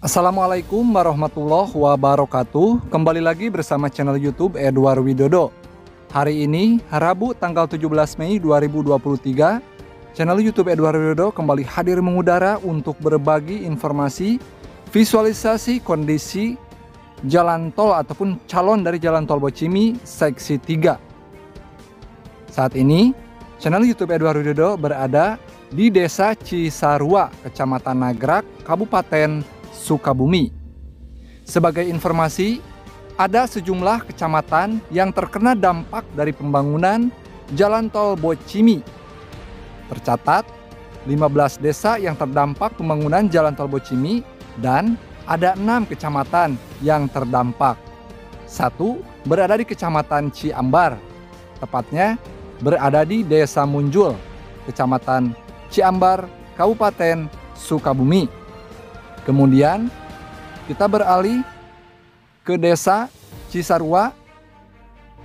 Assalamualaikum warahmatullahi wabarakatuh. Kembali lagi bersama channel YouTube Edward Widodo. Hari ini Rabu tanggal 17 Mei 2023, channel YouTube Edward Widodo kembali hadir mengudara untuk berbagi informasi visualisasi kondisi jalan tol ataupun calon dari jalan tol Bocimi seksi 3. Saat ini channel YouTube Edward Widodo berada di Desa Cisarua, Kecamatan Nagrak, Kabupaten Sukabumi. Sebagai informasi, ada sejumlah kecamatan yang terkena dampak dari pembangunan jalan tol Bocimi. Tercatat 15 desa yang terdampak pembangunan jalan tol Bocimi dan ada 6 kecamatan yang terdampak. Satu berada di Kecamatan Ciambar, tepatnya berada di Desa Munjul, Kecamatan Ciambar, Kabupaten Sukabumi. Kemudian kita beralih ke Desa Cisarua,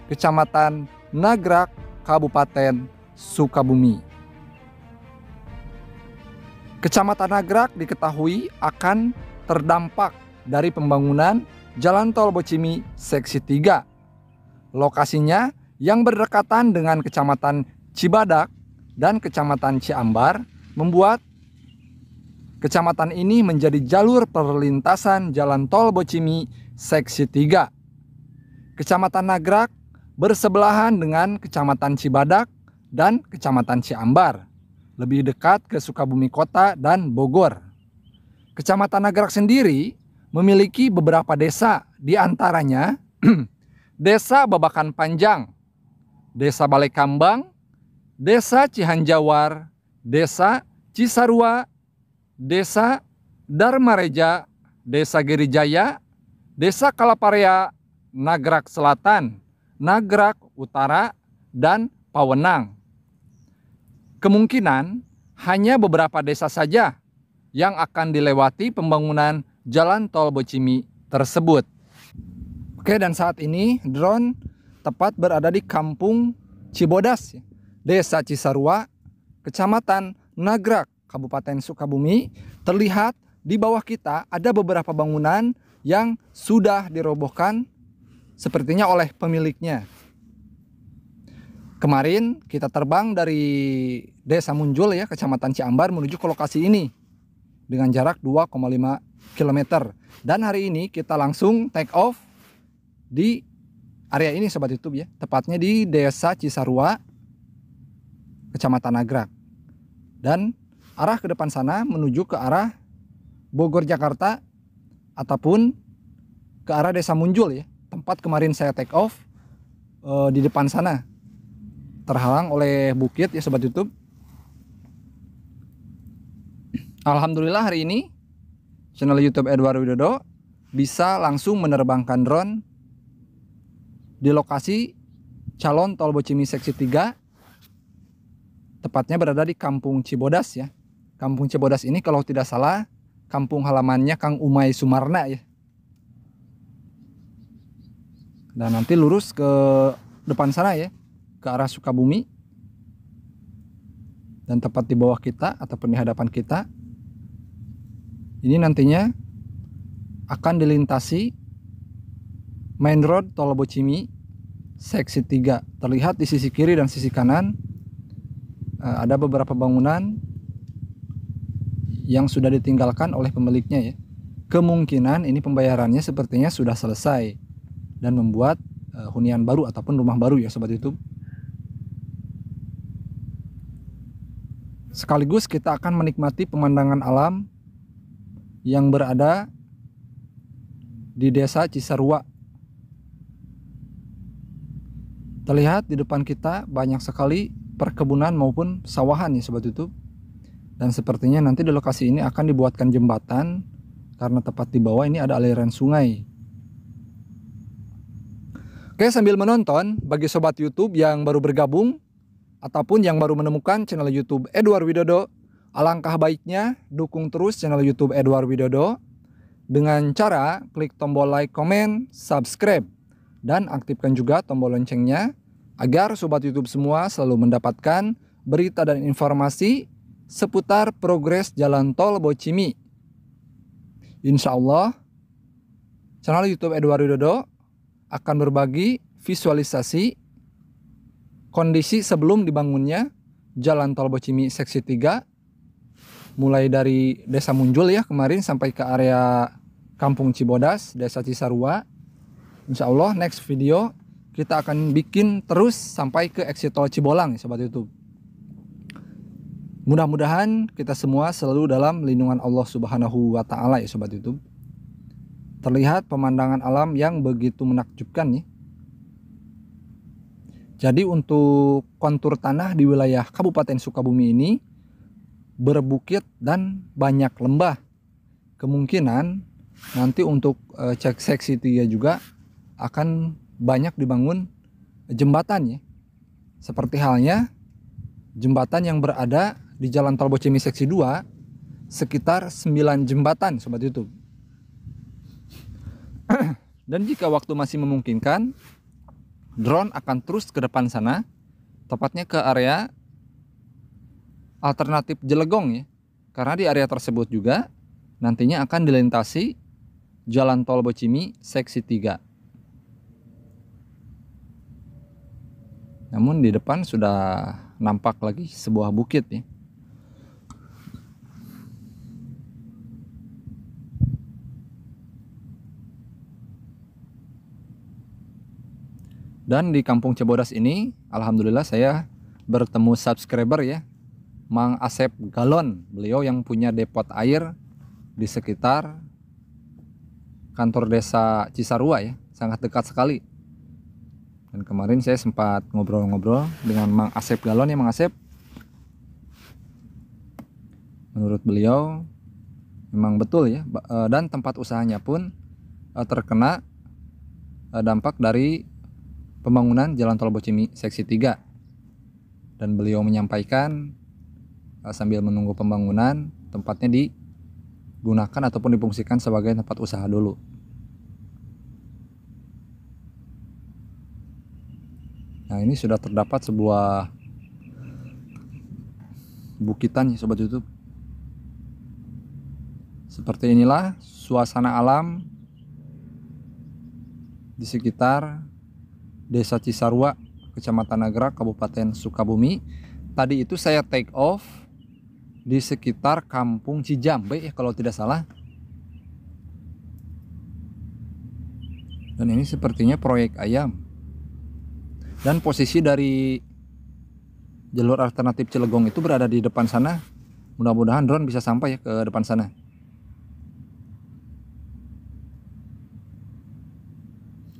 Kecamatan Nagrak, Kabupaten Sukabumi. Kecamatan Nagrak diketahui akan terdampak dari pembangunan jalan tol Bocimi seksi 3. Lokasinya yang berdekatan dengan Kecamatan Cibadak dan Kecamatan Ciambar membuat kecamatan ini menjadi jalur perlintasan jalan tol Bocimi seksi 3. Kecamatan Nagrak bersebelahan dengan Kecamatan Cibadak dan Kecamatan Ciambar, lebih dekat ke Sukabumi Kota dan Bogor. Kecamatan Nagrak sendiri memiliki beberapa desa, di antaranya Desa Babakan Panjang, Desa Balai Kambang, Desa Cihanjawar, Desa Cisarua, Desa Dharmareja, Desa Girijaya, Desa Kalaparea, Nagrak Selatan, Nagrak Utara, dan Pawenang. Kemungkinan hanya beberapa desa saja yang akan dilewati pembangunan jalan tol Bocimi tersebut. Oke, dan saat ini drone tepat berada di Kampung Cibodas, Desa Cisarua, Kecamatan Nagrak, Kabupaten Sukabumi. Terlihat di bawah kita ada beberapa bangunan yang sudah dirobohkan sepertinya oleh pemiliknya. Kemarin kita terbang dari Desa Munjul ya, Kecamatan Ciambar menuju ke lokasi ini dengan jarak 2,5 km. Dan hari ini kita langsung take off di area ini Sobat YouTube ya, tepatnya di Desa Cisarua, Kecamatan Nagrak. Dan arah ke depan sana menuju ke arah Bogor Jakarta ataupun ke arah Desa Munjul ya, tempat kemarin saya take off. Di depan sana terhalang oleh bukit ya Sobat YouTube. Alhamdulillah hari ini channel YouTube Edward Widodo bisa langsung menerbangkan drone di lokasi calon tol Bocimi seksi 3, tepatnya berada di Kampung Cibodas ya. Kampung Cibodas ini kalau tidak salah kampung halamannya Kang Umay Sumarna ya. Dan nanti lurus ke depan sana ya, ke arah Sukabumi. Dan tepat di bawah kita ataupun di hadapan kita, ini nantinya akan dilintasi main road tol Bocimi seksi 3. Terlihat di sisi kiri dan sisi kanan ada beberapa bangunan yang sudah ditinggalkan oleh pemiliknya ya. Kemungkinan ini pembayarannya sepertinya sudah selesai dan membuat hunian baru ataupun rumah baru ya Sobat YouTube. Sekaligus kita akan menikmati pemandangan alam yang berada di Desa Cisarua. Terlihat di depan kita banyak sekali perkebunan maupun sawahan ya Sobat YouTube. Dan sepertinya nanti di lokasi ini akan dibuatkan jembatan karena tepat di bawah ini ada aliran sungai. Oke, sambil menonton, bagi Sobat YouTube yang baru bergabung ataupun yang baru menemukan channel YouTube Edward Widodo, alangkah baiknya dukung terus channel YouTube Edward Widodo dengan cara klik tombol like, komen, subscribe, dan aktifkan juga tombol loncengnya agar Sobat YouTube semua selalu mendapatkan berita dan informasi seputar progres jalan tol Bocimi. Insya Allah channel YouTube Edward Widodo akan berbagi visualisasi kondisi sebelum dibangunnya Jalan Tol Bocimi Seksi 3, mulai dari Desa Munjul ya kemarin sampai ke area Kampung Cibodas, Desa Cisarua. Insya Allah next video kita akan bikin terus sampai ke exit tol Cibolang ya Sobat YouTube. Mudah-mudahan kita semua selalu dalam lindungan Allah Subhanahu wa Ta'ala ya Sobat YouTube. Terlihat pemandangan alam yang begitu menakjubkan ya. Jadi untuk kontur tanah di wilayah Kabupaten Sukabumi ini berbukit dan banyak lembah. Kemungkinan nanti untuk cek seksi 3 juga akan banyak dibangun jembatan ya. Seperti halnya jembatan yang berada di Jalan Tol Bocimi Seksi 2, sekitar 9 jembatan Sobat YouTube. Dan jika waktu masih memungkinkan, drone akan terus ke depan sana, tepatnya ke area alternatif Jelegong ya. Karena di area tersebut juga nantinya akan dilintasi Jalan Tol Bocimi Seksi 3. Namun di depan sudah nampak lagi sebuah bukit ya. Dan di Kampung Cibodas ini, alhamdulillah saya bertemu subscriber ya, Mang Asep Galon. Beliau yang punya depot air di sekitar kantor desa Cisarua ya, sangat dekat sekali. Dan kemarin saya sempat ngobrol-ngobrol dengan Mang Asep Galon ya, Mang Asep. Menurut beliau memang betul ya, dan tempat usahanya pun terkena dampak dari pembangunan Jalan Tol Bocimi Seksi 3. Dan beliau menyampaikan sambil menunggu pembangunan, tempatnya digunakan ataupun difungsikan sebagai tempat usaha dulu. Nah, ini sudah terdapat sebuah bukitan ya Sobat YouTube. Seperti inilah suasana alam di sekitar Desa Cisarua, Kecamatan Nagrak, Kabupaten Sukabumi. Tadi itu saya take off di sekitar Kampung Cijambe ya kalau tidak salah. Dan ini sepertinya proyek ayam. Dan posisi dari jalur alternatif Cilegong itu berada di depan sana. Mudah-mudahan drone bisa sampai ya ke depan sana.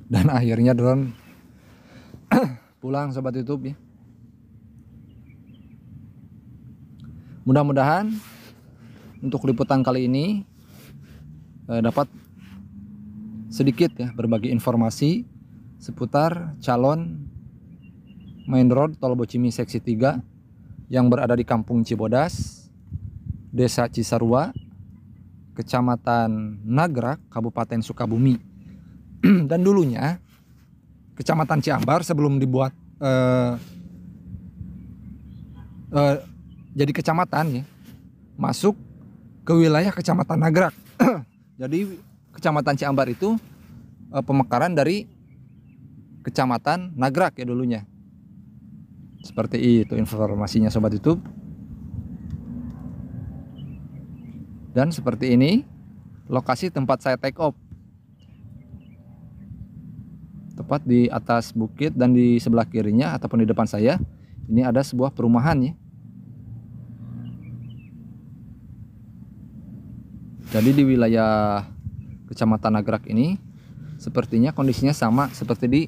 Dan akhirnya drone pulang Sobat YouTube ya. Mudah-mudahan untuk liputan kali ini dapat sedikit ya berbagi informasi seputar calon main road Tol Bocimi Seksi 3 yang berada di Kampung Cibodas, Desa Cisarua, Kecamatan Nagrak, Kabupaten Sukabumi. Dan dulunya Kecamatan Ciambar sebelum dibuat jadi kecamatan ya, masuk ke wilayah Kecamatan Nagrak. Jadi Kecamatan Ciambar itu pemekaran dari Kecamatan Nagrak ya dulunya. Seperti itu informasinya Sobat YouTube. Dan seperti ini lokasi tempat saya take off. Tepat di atas bukit dan di sebelah kirinya ataupun di depan saya ini ada sebuah perumahan ya. Jadi di wilayah Kecamatan Nagrak ini sepertinya kondisinya sama seperti di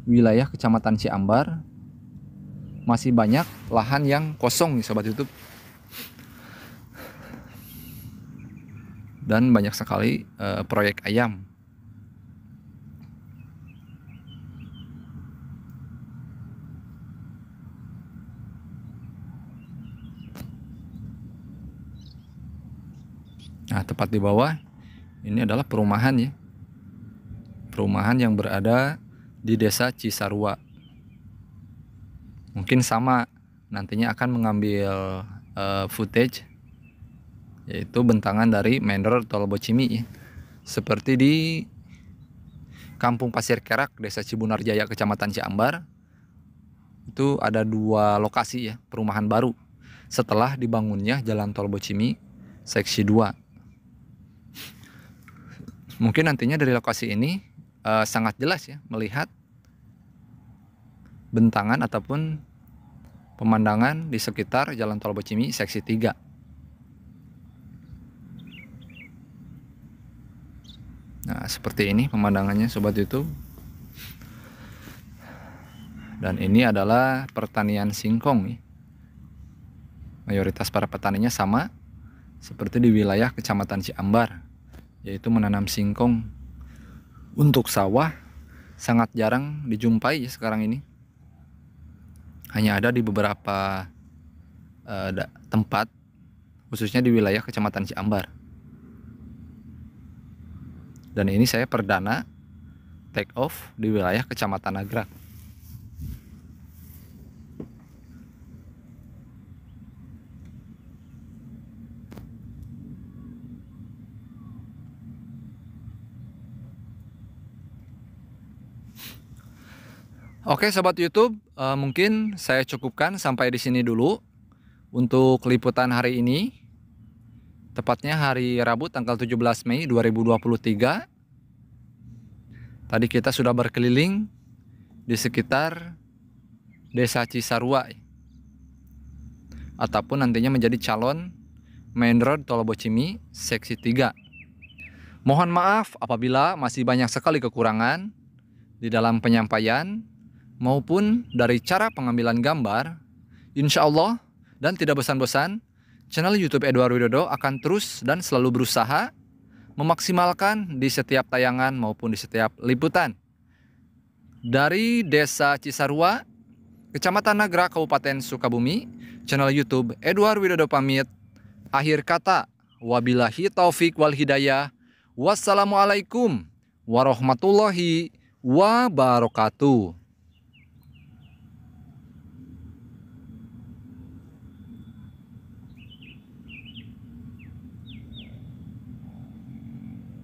wilayah Kecamatan Ciambar. Masih banyak lahan yang kosong nih Sobat YouTube. Dan banyak sekali proyek ayam. Nah, tepat di bawah ini adalah perumahan ya. Perumahan yang berada di Desa Cisarua. Mungkin sama nantinya akan mengambil footage yaitu bentangan dari main road Tol Bocimi ya. seperti di Kampung Pasir Kerak, Desa Cibunar Jaya, Kecamatan Ciambar. Itu ada 2 lokasi ya, perumahan baru setelah dibangunnya Jalan Tol Bocimi Seksi 2. Mungkin nantinya dari lokasi ini sangat jelas ya melihat bentangan ataupun pemandangan di sekitar Jalan Tol Bocimi Seksi 3. Nah, seperti ini pemandangannya Sobat YouTube. Dan ini adalah pertanian singkong nih. Mayoritas para petaninya sama seperti di wilayah Kecamatan Ciambar, yaitu menanam singkong. Untuk sawah sangat jarang dijumpai ya sekarang ini. Hanya ada di beberapa tempat, khususnya di wilayah Kecamatan Ciambar. Dan ini saya perdana take off di wilayah Kecamatan Nagrak. Oke Sobat YouTube, mungkin saya cukupkan sampai di sini dulu untuk liputan hari ini. Tepatnya hari Rabu tanggal 17 Mei 2023. Tadi kita sudah berkeliling di sekitar Desa Cisarua, ataupun nantinya menjadi calon Main Road Tol Bocimi Seksi 3. Mohon maaf apabila masih banyak sekali kekurangan di dalam penyampaian maupun dari cara pengambilan gambar. Insya Allah dan tidak bosan-bosan, channel YouTube Edward Widodo akan terus dan selalu berusaha memaksimalkan di setiap tayangan maupun di setiap liputan. Dari Desa Cisarua, Kecamatan Nagrak, Kabupaten Sukabumi, channel YouTube Edward Widodo pamit. Akhir kata, wabillahi taufik wal hidayah. Wassalamualaikum warahmatullahi wabarakatuh.